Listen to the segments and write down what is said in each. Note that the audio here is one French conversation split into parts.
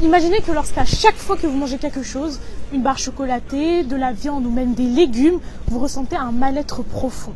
Imaginez que lorsqu'à chaque fois que vous mangez quelque chose, une barre chocolatée, de la viande ou même des légumes, vous ressentez un mal-être profond.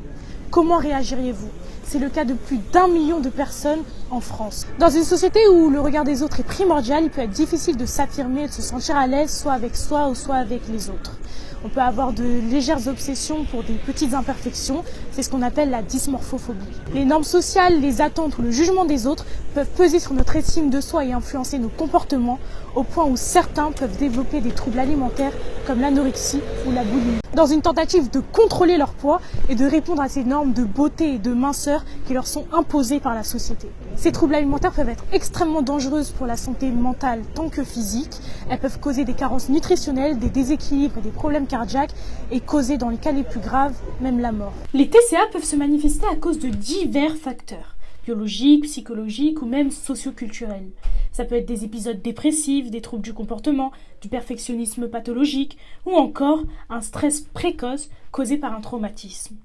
Comment réagiriez-vous? C'est le cas de plus d'1 million de personnes en France. Dans une société où le regard des autres est primordial, il peut être difficile de s'affirmer et de se sentir à l'aise soit avec soi ou soit avec les autres. On peut avoir de légères obsessions pour des petites imperfections, c'est ce qu'on appelle la dysmorphophobie. Les normes sociales, les attentes ou le jugement des autres peuvent peser sur notre estime de soi et influencer nos comportements au point où certains peuvent développer des troubles alimentaires comme l'anorexie ou la boulimie. Dans une tentative de contrôler leur poids et de répondre à ces normes de beauté et de minceur qui leur sont imposées par la société. Ces troubles alimentaires peuvent être extrêmement dangereuses pour la santé mentale tant que physique. Elles peuvent causer des carences nutritionnelles, des déséquilibres et des problèmes cardiaques et causer dans les cas les plus graves, même la mort. Les TCA peuvent se manifester à cause de divers facteurs, biologiques, psychologiques ou même socioculturels. Ça peut être des épisodes dépressifs, des troubles du comportement, du perfectionnisme pathologique ou encore un stress précoce causé par un traumatisme.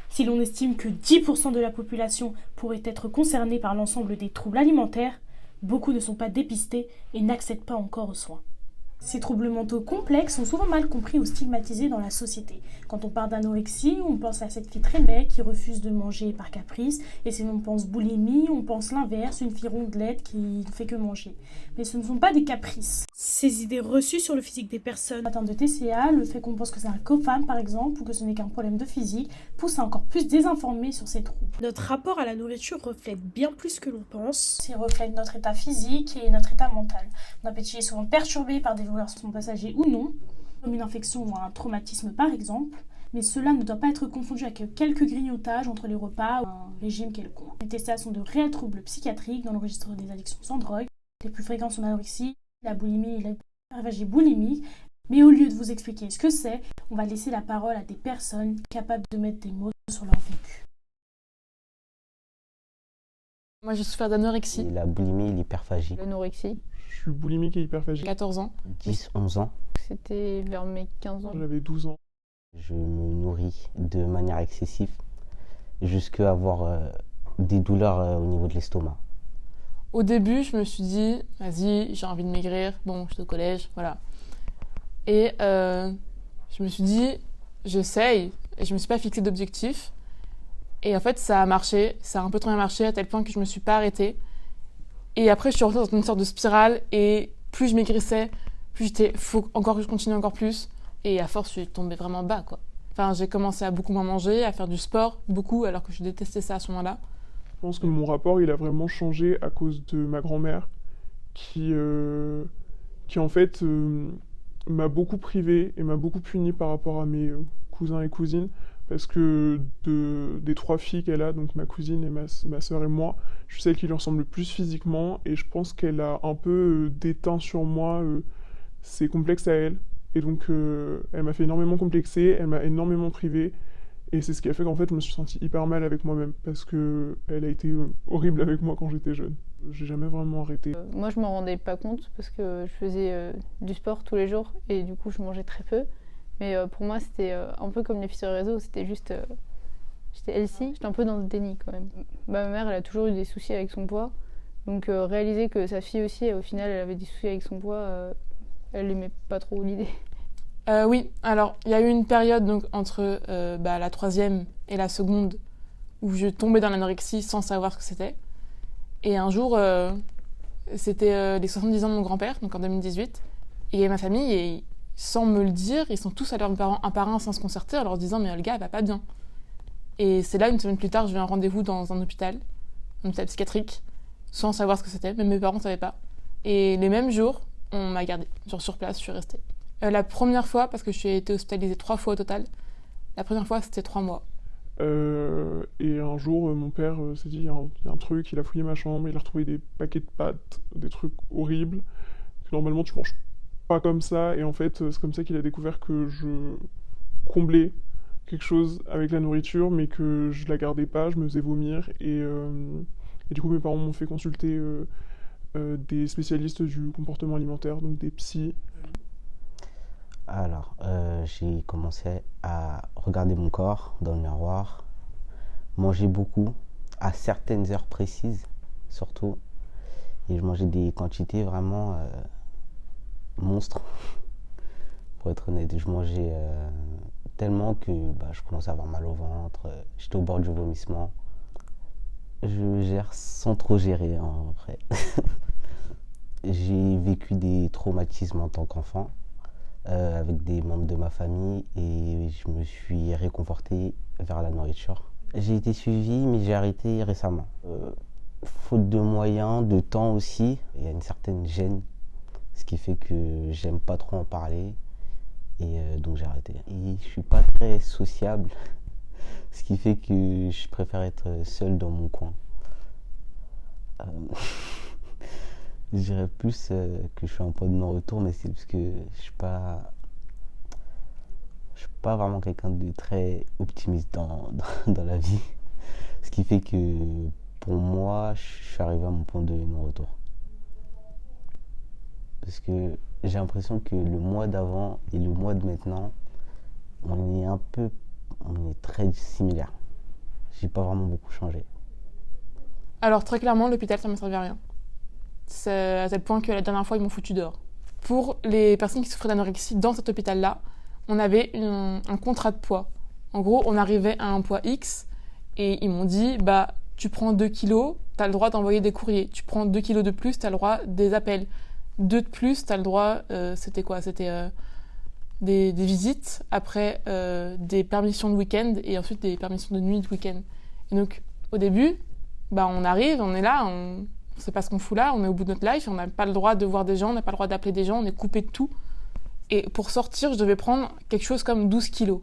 Si l'on estime que 10% de la population pourrait être concernée par l'ensemble des troubles alimentaires, beaucoup ne sont pas dépistés et n'accèdent pas encore aux soins. Ces troubles mentaux complexes sont souvent mal compris ou stigmatisés dans la société. Quand on parle d'anorexie, on pense à cette fille très maigre qui refuse de manger par caprice. Et si l'on pense boulimie, on pense l'inverse, une fille rondelette qui ne fait que manger. Mais ce ne sont pas des caprices. Ces idées reçues sur le physique des personnes atteintes de TCA, le fait qu'on pense que c'est un co-femme par exemple, ou que ce n'est qu'un problème de physique, pousse à encore plus désinformer sur ces troubles. Notre rapport à la nourriture reflète bien plus que l'on pense. Il reflète notre état physique et notre état mental. Notre appétit est souvent perturbé par des douleurs sont passagers ou non, comme une infection ou un traumatisme par exemple, mais cela ne doit pas être confondu avec quelques grignotages entre les repas ou un régime quelconque. Les TCA sont de réels troubles psychiatriques dans le registre des addictions sans drogue. Les plus fréquents sont l'anorexie, la boulimie et l'hyperphagie boulimique. Mais au lieu de vous expliquer ce que c'est, on va laisser la parole à des personnes capables de mettre des mots sur leur vécu. Moi, j'ai souffert d'anorexie. La boulimie et l'hyperphagie. L'anorexie. Je suis boulimique et hyperphagique. 14 ans. 10, 11 ans. C'était vers mes 15 ans. J'avais 12 ans. Je me nourris de manière excessive jusqu'à avoir des douleurs au niveau de l'estomac. Au début, je me suis dit, vas-y, j'ai envie de maigrir. Bon, j'étais au collège, voilà. Et je me suis dit, j'essaye. Et je me suis pas fixé d'objectif. Et en fait, ça a marché. Ça a un peu trop bien marché à tel point que je me suis pas arrêtée. Et après, je suis rentrée dans une sorte de spirale. Et plus je maigrissais, plus j'étais, faut encore que je continue encore plus. Et à force, je suis tombée vraiment bas, quoi. Enfin, j'ai commencé à beaucoup moins manger, à faire du sport, beaucoup, alors que je détestais ça à ce moment-là. Je pense que mon rapport, il a vraiment changé à cause de ma grand-mère, qui en fait, m'a beaucoup privé et m'a beaucoup puni par rapport à mes cousins et cousines, parce que des 3 filles qu'elle a, donc ma cousine et ma sœur et moi, je suis celle qui lui ressemble le plus physiquement, et je pense qu'elle a un peu déteint sur moi ses complexes à elle. Et donc, elle m'a fait énormément complexer, elle m'a énormément privé. Et c'est ce qui a fait qu'en fait, je me suis sentie hyper mal avec moi-même. Parce qu'elle a été horrible avec moi quand j'étais jeune. J'ai jamais vraiment arrêté. Moi, je m'en rendais pas compte parce que je faisais du sport tous les jours. Et du coup, je mangeais très peu. Mais pour moi, c'était un peu comme les filles sur les réseaux. C'était juste... j'étais healthy. J'étais un peu dans le déni quand même. Ma mère, elle a toujours eu des soucis avec son poids. Donc, réaliser que sa fille aussi, au final, elle avait des soucis avec son poids... elle n'aimait pas trop l'idée. Oui, alors il y a eu une période donc, entre la 3e et la seconde où je tombais dans l'anorexie sans savoir ce que c'était. Et un jour, c'était les 70 ans de mon grand-père, donc en 2018. Et ma famille, et, sans me le dire, ils sont tous allés à leurs parents un par un sans se concerter en leur disant « mais le gars, il va pas bien ». Et c'est là, une semaine plus tard, j'ai eu un rendez-vous dans un hôpital psychiatrique, sans savoir ce que c'était, même mes parents ne savaient pas. Et les mêmes jours, on m'a gardée. Genre sur place, je suis restée. La première fois, parce que je suis été hospitalisée 3 fois au total, la première fois, c'était 3 mois. Et un jour, mon père s'est dit, il y a un truc, il a fouillé ma chambre, il a retrouvé des paquets de pâtes, des trucs horribles, que normalement tu manges pas comme ça, et en fait, c'est comme ça qu'il a découvert que je comblais quelque chose avec la nourriture, mais que je la gardais pas, je me faisais vomir, et du coup, mes parents m'ont fait consulter des spécialistes du comportement alimentaire, donc des psys. Alors, j'ai commencé à regarder mon corps dans le miroir, manger beaucoup, à certaines heures précises, surtout. Et je mangeais des quantités vraiment monstre, pour être honnête. Je mangeais tellement que je commençais à avoir mal au ventre, j'étais au bord du vomissement. Je gère sans trop gérer en vrai. J'ai vécu des traumatismes en tant qu'enfant avec des membres de ma famille et je me suis réconforté vers la nourriture. J'ai été suivi mais j'ai arrêté récemment. Faute de moyens, de temps aussi, il y a une certaine gêne, ce qui fait que j'aime pas trop en parler et donc j'ai arrêté. Et je suis pas très sociable, ce qui fait que je préfère être seul dans mon coin. Je dirais plus que je suis un point de non-retour, mais c'est parce que je suis pas vraiment quelqu'un de très optimiste dans la vie. Ce qui fait que pour moi, je suis arrivé à mon point de non-retour. Parce que j'ai l'impression que le mois d'avant et le mois de maintenant, on est très similaires. J'ai pas vraiment beaucoup changé. Alors très clairement, l'hôpital, ça ne m'a servi à rien. C'est à tel point que la dernière fois, ils m'ont foutu dehors. Pour les personnes qui souffraient d'anorexie dans cet hôpital-là, on avait un contrat de poids. En gros, on arrivait à un poids X et ils m'ont dit, tu prends 2 kilos, tu as le droit d'envoyer des courriers. Tu prends 2 kilos de plus, tu as le droit des appels. 2 de plus, tu as le droit, c'était quoi ? C'était des visites, après des permissions de week-end et ensuite des permissions de nuit de week-end. Et donc, au début, on arrive, on est là, on sait pas ce qu'on fout là, on est au bout de notre life, on n'a pas le droit de voir des gens, on n'a pas le droit d'appeler des gens, on est coupé de tout. Et pour sortir, je devais prendre quelque chose comme 12 kilos.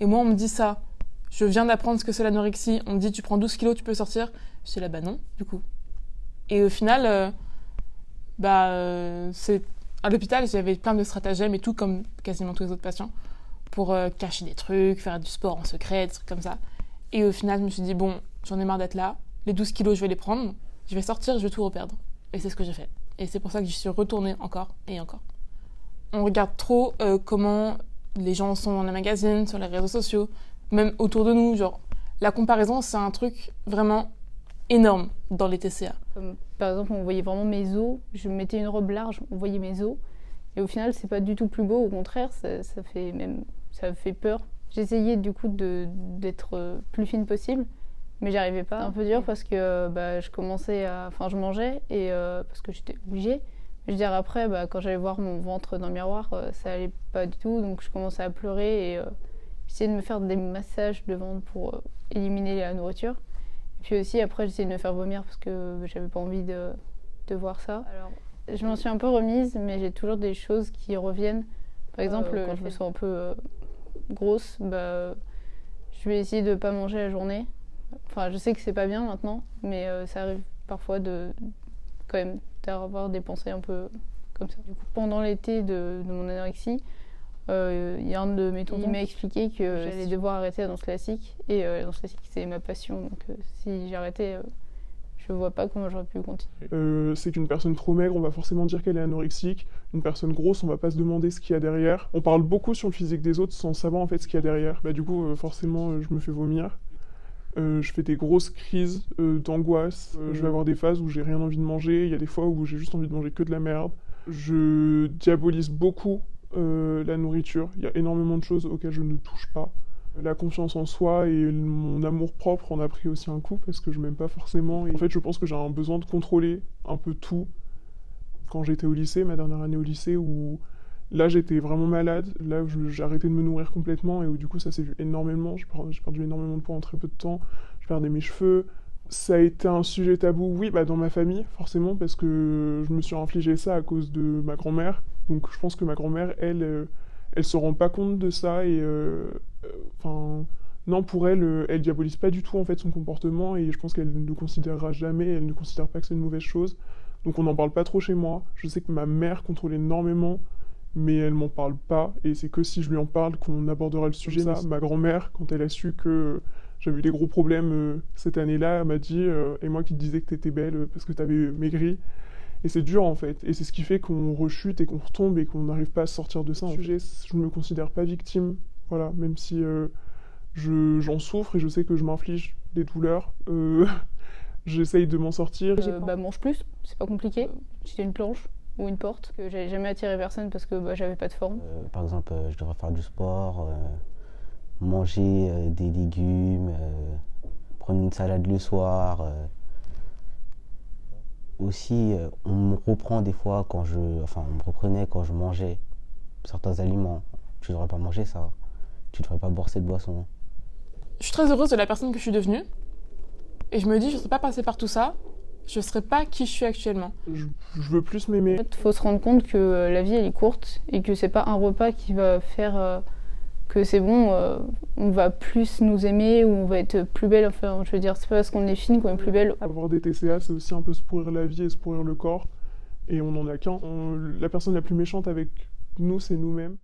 Et moi, on me dit ça. Je viens d'apprendre ce que c'est l'anorexie. On me dit, tu prends 12 kilos, tu peux sortir. Je dis là, non, du coup. Et au final, c'est à l'hôpital, j'avais plein de stratagèmes et tout, comme quasiment tous les autres patients, pour cacher des trucs, faire du sport en secret, des trucs comme ça. Et au final, je me suis dit, bon, j'en ai marre d'être là. Les 12 kilos, je vais les prendre. Je vais sortir, je vais tout reperdre. Et c'est ce que j'ai fait. Et c'est pour ça que je suis retournée encore et encore. On regarde trop comment les gens sont dans les magazines, sur les réseaux sociaux, même autour de nous. Genre, la comparaison, c'est un truc vraiment énorme dans les TCA. Par exemple, on voyait vraiment mes os. Je mettais une robe large, on voyait mes os. Et au final, c'est pas du tout plus beau. Au contraire, ça fait peur. J'essayais du coup d'être plus fine possible, mais j'y arrivais pas. C'est un peu dur parce que je mangeais et parce que j'étais obligée. Je veux dire, après, quand j'allais voir mon ventre dans le miroir, ça allait pas du tout. Donc je commençais à pleurer et j'essayais de me faire des massages de ventre pour éliminer la nourriture. Et puis aussi, après, j'essayais de me faire vomir parce que j'avais pas envie de voir ça. Alors, je m'en suis un peu remise, mais j'ai toujours des choses qui reviennent. Par exemple, quand je me sens un peu grosse, je vais essayer de pas manger la journée. Enfin, je sais que c'est pas bien maintenant, mais ça arrive parfois quand même d'avoir des pensées un peu comme ça. Du coup, pendant l'été de mon anorexie, il y a un de mes tontons qui m'a expliqué que j'allais devoir arrêter la danse classique. Et la danse classique, c'est ma passion. Donc si j'arrêtais, je vois pas comment j'aurais pu continuer. C'est qu'une personne trop maigre, on va forcément dire qu'elle est anorexique. Une personne grosse, on va pas se demander ce qu'il y a derrière. On parle beaucoup sur le physique des autres sans savoir en fait ce qu'il y a derrière. Du coup, forcément, je me fais vomir. Je fais des grosses crises d'angoisse. Je vais avoir des phases où j'ai rien envie de manger. Il y a des fois où j'ai juste envie de manger que de la merde. Je diabolise beaucoup la nourriture. Il y a énormément de choses auxquelles je ne touche pas. La confiance en soi et mon amour-propre en a pris aussi un coup parce que je m'aime pas forcément. Et en fait, je pense que j'ai un besoin de contrôler un peu tout. Quand j'étais au lycée, ma dernière année au lycée, où là j'étais vraiment malade, là j'ai arrêté de me nourrir complètement et où du coup ça s'est vu énormément. J'ai perdu énormément de poids en très peu de temps. Je perdais mes cheveux. Ça a été un sujet tabou, oui, dans ma famille, forcément, parce que je me suis infligé ça à cause de ma grand-mère. Donc je pense que ma grand-mère, elle se rend pas compte de ça et non, pour elle, elle diabolise pas du tout en fait son comportement et je pense qu'elle ne le considérera jamais, elle ne considère pas que c'est une mauvaise chose. Donc on n'en parle pas trop chez moi. Je sais que ma mère contrôle énormément, mais elle m'en parle pas et c'est que si je lui en parle qu'on abordera le sujet. Ça, ma grand-mère, quand elle a su que j'avais eu des gros problèmes cette année-là, elle m'a dit et moi qui te disais que t'étais belle parce que t'avais maigri. Et c'est dur en fait, et c'est ce qui fait qu'on rechute et qu'on retombe et qu'on n'arrive pas à sortir de ça. Je ne me considère pas victime, voilà, même si j'en souffre et je sais que je m'inflige des douleurs. J'essaye de m'en sortir. Mange plus, c'est pas compliqué. J'ai une planche, ou une porte, que j'avais jamais attiré personne parce que j'avais pas de forme. Par exemple, je devrais faire du sport, manger des légumes, prendre une salade le soir. Aussi, on me reprend des fois on me reprenait quand je mangeais certains aliments. Tu devrais pas manger ça, tu devrais pas boire cette boisson. Je suis très heureuse de la personne que je suis devenue. Et je me dis, je ne serais pas passée par tout ça, je ne serais pas qui je suis actuellement. Je veux plus m'aimer. En fait, faut se rendre compte que la vie, elle est courte et que c'est pas un repas qui va faire que c'est bon, on va plus nous aimer ou on va être plus belle. Enfin, je veux dire, c'est pas parce qu'on est fine qu'on est plus belle. Avoir des TCA, c'est aussi un peu se pourrir la vie et se pourrir le corps. Et on n'en a qu'un. La personne la plus méchante avec nous, c'est nous-mêmes.